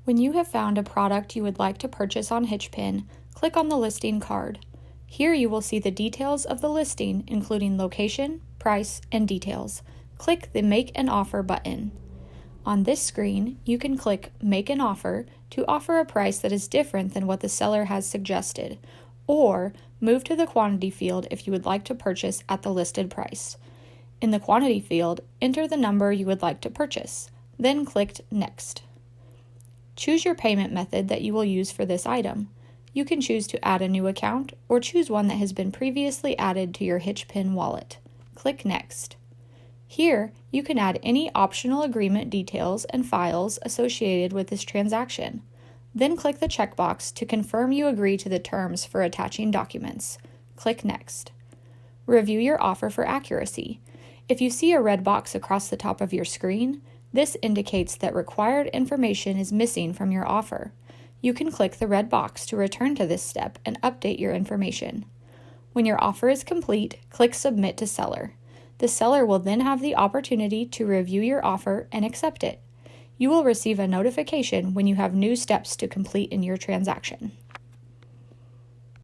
When you have found a product you would like to purchase on HitchPin, click on the listing card. Here you will see the details of the listing, including location, price, and details. Click the Make an Offer button. On this screen, you can click Make an Offer to offer a price that is different than what the seller has suggested, or move to the quantity field if you would like to purchase at the listed price. In the quantity field, enter the number you would like to purchase, then click Next. Choose your payment method that you will use for this item. You can choose to add a new account or choose one that has been previously added to your HitchPin wallet. Click Next. Here, you can add any optional agreement details and files associated with this transaction. Then click the checkbox to confirm you agree to the terms for attaching documents. Click Next. Review your offer for accuracy. If you see a red box across the top of your screen, this indicates that required information is missing from your offer. You can click the red box to return to this step and update your information. When your offer is complete, click Submit to Seller. The seller will then have the opportunity to review your offer and accept it. You will receive a notification when you have new steps to complete in your transaction.